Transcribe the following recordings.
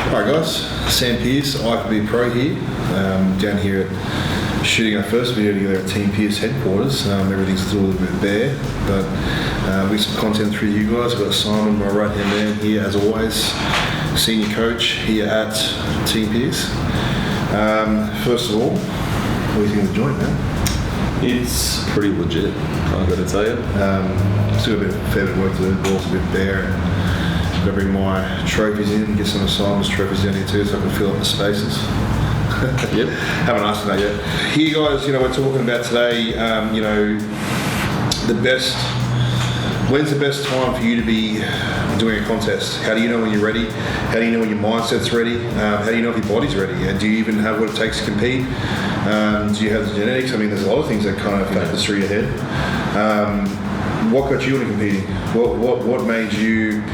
Alright guys, Sam Pearce, IFBB Pro here, down here at shooting our first video together at Team Pearce headquarters. Everything's still a little bit bare, but we have some content through you guys. We've got Simon, my right hand man here as always, senior coach here at Team Pearce. First of all, what do you think of the joint, man? It's pretty legit, I've got to tell you. Still a fair bit of work to do, the ball's a bit bare. I've got to bring my trophies in, get some of Simon's trophies down here too so I can fill up the spaces. Yep. Haven't asked for that yet. Here guys, we're talking about today, when's the best time for you to be doing a contest? How do you know when you're ready? How do you know when your mindset's ready? How do you know if your body's ready? And do you even have what it takes to compete? Do you have the genetics? I mean, there's a lot of things that kind of factors through your head. What got you into competing? What made you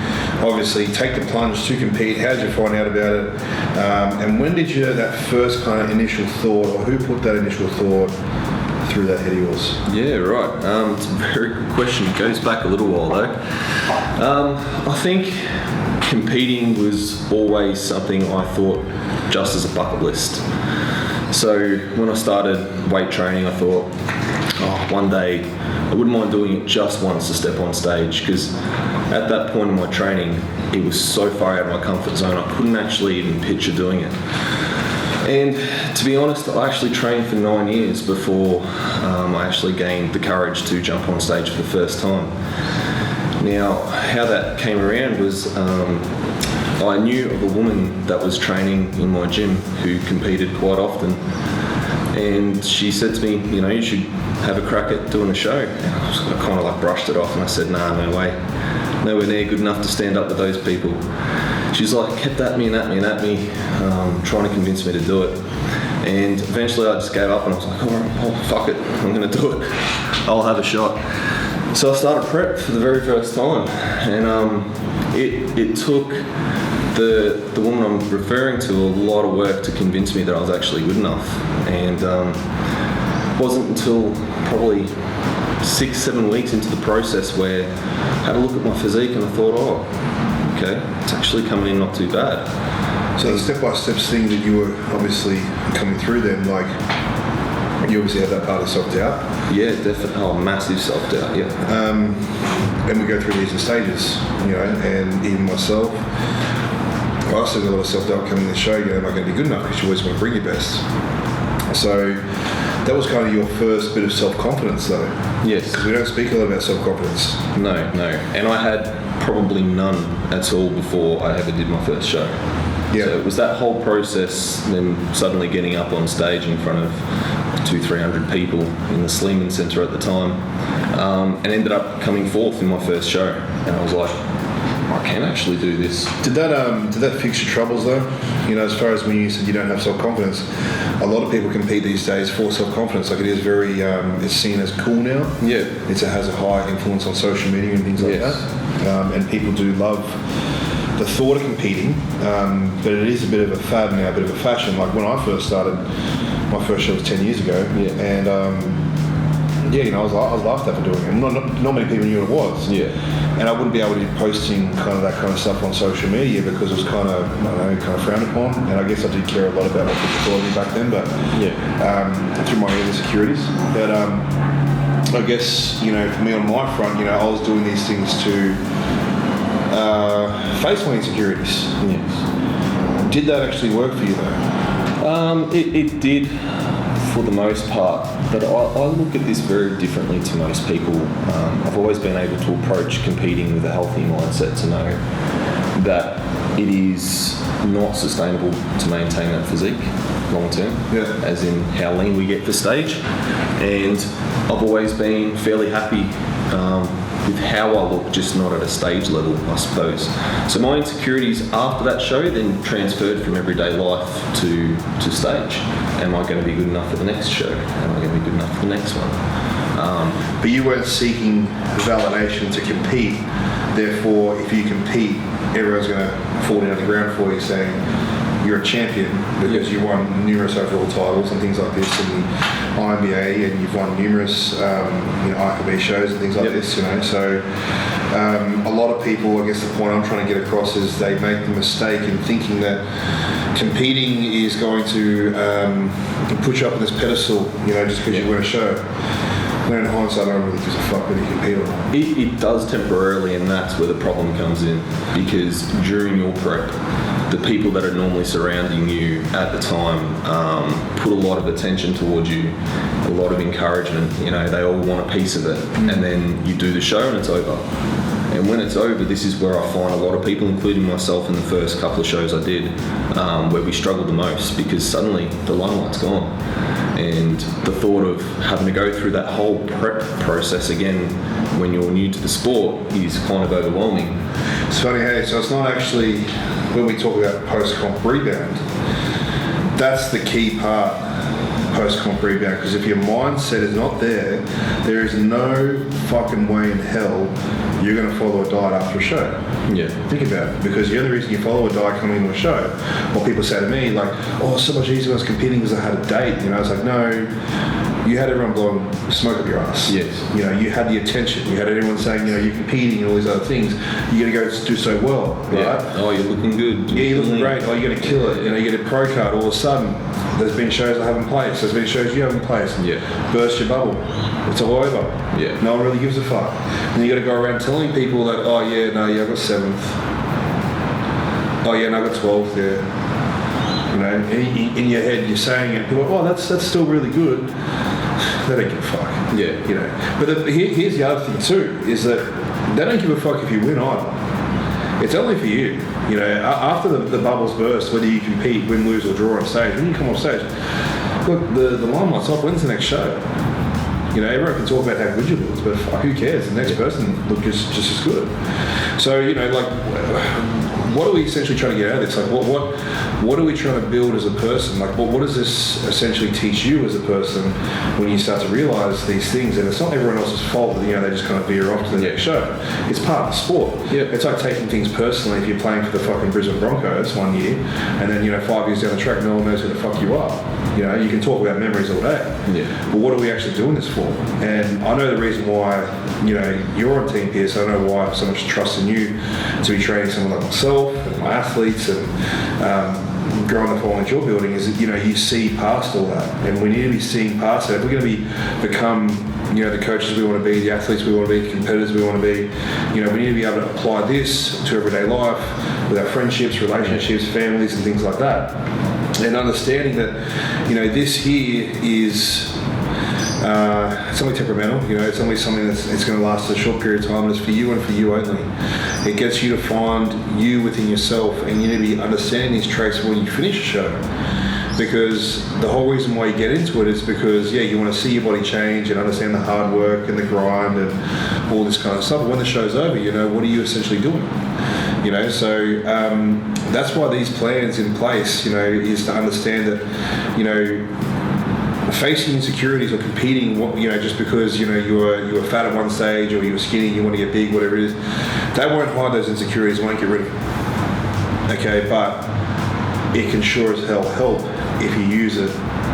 obviously take the plunge to compete? How did you find out about it? And when did you have that first kind of initial thought, or who put that initial thought through that head of yours? Yeah, right. It's a very good question. It goes back a little while though. I think competing was always something I thought just as a bucket list. So when I started weight training, I thought, one day I wouldn't mind doing it just once to step on stage, because at that point in my training, it was so far out of my comfort zone, I couldn't actually even picture doing it. And to be honest, I actually trained for 9 years before I actually gained the courage to jump on stage for the first time. Now, how that came around was I knew of a woman that was training in my gym who competed quite often, and she said to me, you should have a crack at doing a show. And I kind of brushed it off and I said, nah, no way. Nowhere near good enough to stand up to those people. She's kept at me, trying to convince me to do it. And eventually I just gave up and I was like, all right, fuck it, I'm going to do it. I'll have a shot. So I started prep for the very first time, and it took the woman I'm referring to a lot of work to convince me that I was actually good enough. And it wasn't until probably 6-7 weeks into the process where I had a look at my physique and I thought, okay, it's actually coming in not too bad. So the step-by-step thing that you were obviously coming through then, you obviously had that part of self-doubt? Yeah, definitely. Massive self-doubt, yeah. And we go through these in stages, and even myself, I still got a lot of self-doubt coming to the show, am I going to be good enough? Because you always want to bring your best. So that was kind of your first bit of self-confidence though. Yes. Because we don't speak a lot about self-confidence. No. And I had probably none at all before I ever did my first show. Yeah. So it was that whole process, then suddenly getting up on stage in front of 200-300 people in the Sleeman Centre at the time, and ended up coming fourth in my first show. And I was like, I can actually do this. Did that fix your troubles though? As far as when you said you don't have self-confidence, a lot of people compete these days for self-confidence. It is very, it's seen as cool now. Yeah. It has a high influence on social media and things like that. And people do love the thought of competing, but it is a bit of a fad now, a bit of a fashion. When I first started, my first show was 10 years ago, and I was laughed at for doing it. And not many people knew what it was. Yeah. And I wouldn't be able to be posting kind of that kind of stuff on social media because it was kind of frowned upon. And I guess I did care a lot about what people thought of me back then, but through my insecurities. But I guess, for me on my front, I was doing these things to face my insecurities. Yes. Did that actually work for you though? It did for the most part, but I look at this very differently to most people. I've always been able to approach competing with a healthy mindset to know that it is not sustainable to maintain that physique long term, as in how lean we get for stage. And I've always been fairly happy with how I look, just not at a stage level, I suppose. So my insecurities after that show then transferred from everyday life to stage. Am I going to be good enough for the next show? Am I going to be good enough for the next one? But you weren't seeking validation to compete. Therefore, if you compete, everyone's going to fall down to the ground for you saying, you're a champion because you won numerous overall titles and things like this in the IFBB, and you've won numerous IFBB shows and things like this, so a lot of people, I guess the point I'm trying to get across is they make the mistake in thinking that competing is going to put you up on this pedestal, just because you win a show. When in hindsight, I don't really give a fuck whether you compete or not. It does temporarily, and that's where the problem comes in, because during your prep, the people that are normally surrounding you at the time put a lot of attention towards you, a lot of encouragement. They all want a piece of it, and then you do the show and it's over. And when it's over, this is where I find a lot of people, including myself in the first couple of shows I did, where we struggled the most, because suddenly the limelight's gone. And the thought of having to go through that whole prep process again when you're new to the sport is kind of overwhelming. It's funny, hey, so it's not actually, when we talk about post-comp rebound, that's the key part, post-comp rebound, because if your mindset is not there, there is no fucking way in hell you're going to follow a diet after a show. Yeah. Think about it, because the only reason you follow a diet coming into a show, what people say to me, like, oh, it's so much easier when I was competing because I had a date. It's like, no, you had everyone blowing smoke up your ass. Yes. You had the attention. You had everyone saying, you're competing and all these other things. You're going to go do so well, right? Yeah. Oh, you're looking good. Yeah, you're looking great. Oh, you're going to kill it. You get a pro card. All of a sudden, there's been shows I haven't placed. There's been shows you haven't placed. Yeah. Burst your bubble. It's all over. Yeah. No one really gives a fuck. And you got to go around telling people that, oh yeah, no, yeah, I got 7th. Oh yeah, no, I got 12th. Yeah. In your head, you're saying it. People are, oh, that's still really good. They don't give a fuck. Yeah. But here's the other thing too, is that they don't give a fuck if you win either. It's only for you. After the bubbles burst, whether you compete, win, lose, or draw on stage, when you come off stage, look, the limelight's off. When's the next show? Everyone can talk about how good you look, but fuck, who cares? The next person look just as good. So, what are we essentially trying to get out of this? Like, what are we trying to build as a person? Like, what does this essentially teach you as a person when you start to realise these things? And it's not everyone else's fault that, they just kind of veer off to the next show. It's part of the sport. Yeah. It's like taking things personally if you're playing for the fucking Brisbane Broncos one year, and then, 5 years down the track, no one knows who the fuck you are. You can talk about memories all day. Yeah. But what are we actually doing this for? And I know the reason why, you're on Team Pearce. I know why I have so much trust in you to be training someone like myself and my athletes and growing the following you're building is that, you see past all that. And we need to be seeing past that. If we're going to become the coaches we want to be, the athletes we want to be, the competitors we want to be, we need to be able to apply this to everyday life with our friendships, relationships, families and things like that. And understanding that, this here is it's only temperamental, it's only something it's going to last a short period of time, and it's for you and for you only. It gets you to find you within yourself, and you need to be understanding these traits when you finish a show. Because the whole reason why you get into it is because, you want to see your body change and understand the hard work and the grind and all this kind of stuff. But when the show's over, what are you essentially doing? So that's why these plans in place, is to understand that, facing insecurities or competing, just because, you were fat at one stage or you were skinny, you want to get big, whatever it is, that won't hide those insecurities, won't get rid of them. Okay, but it can sure as hell help if you use it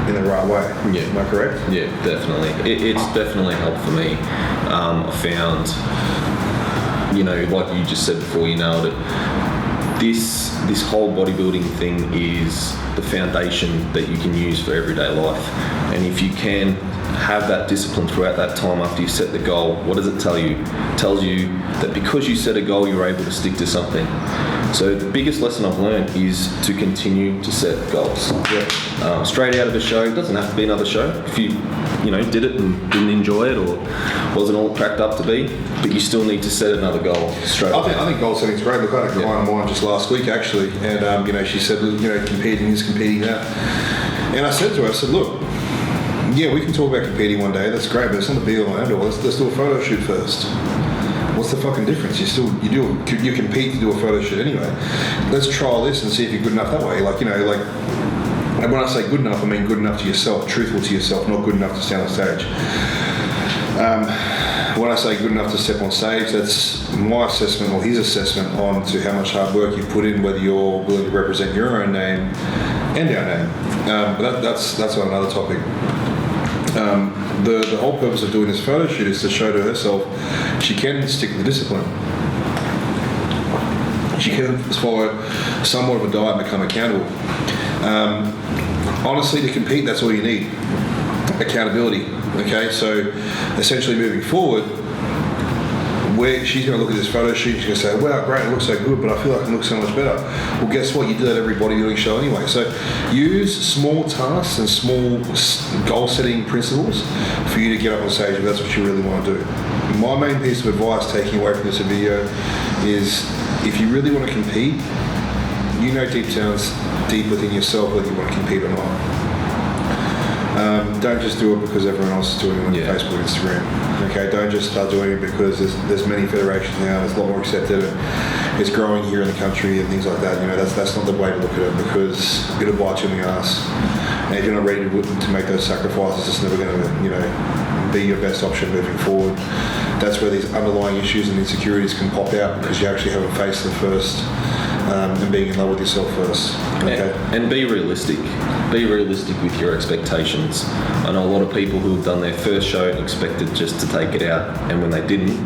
in the right way. Yeah. Am I correct? Yeah, definitely. It's definitely helped for me. I found, like you just said before, you nailed it. This whole bodybuilding thing is the foundation that you can use for everyday life. And if you can have that discipline throughout that time after you set the goal, what does it tell you? It tells you that because you set a goal, you're able to stick to something. So the biggest lesson I've learned is to continue to set goals. Yeah. Straight out of a show, it doesn't have to be another show. If you did it and didn't enjoy it or wasn't all it cracked up to be, but you still need to set another goal straight up. I think goal setting's great. Look, I had a client of mine just last week actually, and she said, competing this, competing that. And I said to her, I said, look, yeah, we can talk about competing one day, that's great, but it's not the be all and end all. Let's do a photo shoot first. What's the fucking difference? You compete to do a photo shoot anyway. Let's trial this and see if you're good enough that way. And when I say good enough, I mean good enough to yourself, truthful to yourself, not good enough to stand on stage. when I say good enough to step on stage, that's my assessment or his assessment on to how much hard work you put in, whether you're willing to represent your own name and our name. But that's on another topic. The whole purpose of doing this photo shoot is to show to herself she can stick to the discipline. She can follow somewhat of a diet and become accountable. Honestly, to compete, that's all you need. Accountability. Okay, so essentially moving forward, where she's going to look at this photo shoot, she's going to say, wow, great, it looks so good, but I feel like it looks so much better. Well, guess what? You do that every bodybuilding show anyway. So use small tasks and small goal-setting principles for you to get up on stage if that's what you really want to do. My main piece of advice taking away from this video is if you really want to compete, you know deep within yourself whether you want to compete or not. Don't just do it because everyone else is doing it on Facebook and Instagram. Okay, don't just start doing it because there's many federations now. There's a lot more accepted. And it's growing here in the country and things like that. You know, that's not the way to look at it because it'll bite you in the ass. And if you're not ready to make those sacrifices, it's never going to, be your best option moving forward. That's where these underlying issues and insecurities can pop out because you actually haven't faced them first. And being in love with yourself first. Okay? And be realistic. Be realistic with your expectations. I know a lot of people who have done their first show and expected just to take it out, and when they didn't,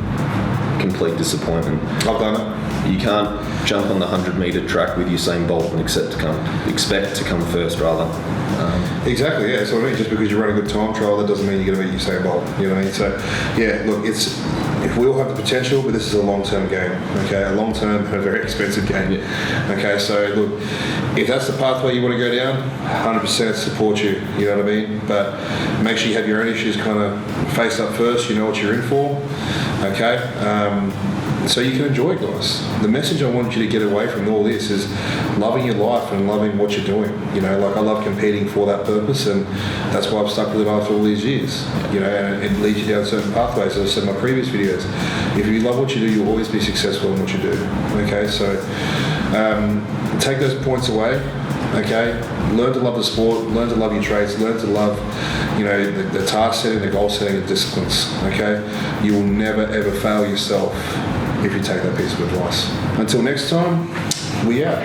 complete disappointment. I've done it. You can't jump on the 100-metre track with Usain Bolt and expect to come first, rather. Exactly, yeah. So I mean, just because you run a good time trial, that doesn't mean you're going to beat Usain Bolt. You know what I mean? So, yeah, look, if we all have the potential, but this is a long-term game, okay? A long-term and a very expensive game. Yeah. Okay, so look, if that's the pathway you want to go down, 100% support you, you know what I mean? But make sure you have your own issues kind of faced up first, you know what you're in for, okay? So you can enjoy it, guys. The message I want you to get away from all this is loving your life and loving what you're doing. You know, like I love competing for that purpose, and that's why I've stuck with it after all these years. You know, and it leads you down certain pathways. As I said in my previous videos, if you love what you do, you'll always be successful in what you do. Okay, so take those points away. Okay, learn to love the sport, learn to love your traits, learn to love, the task setting, the goal setting, the disciplines. Okay, you will never ever fail yourself if you take that piece of advice. Until next time, we out.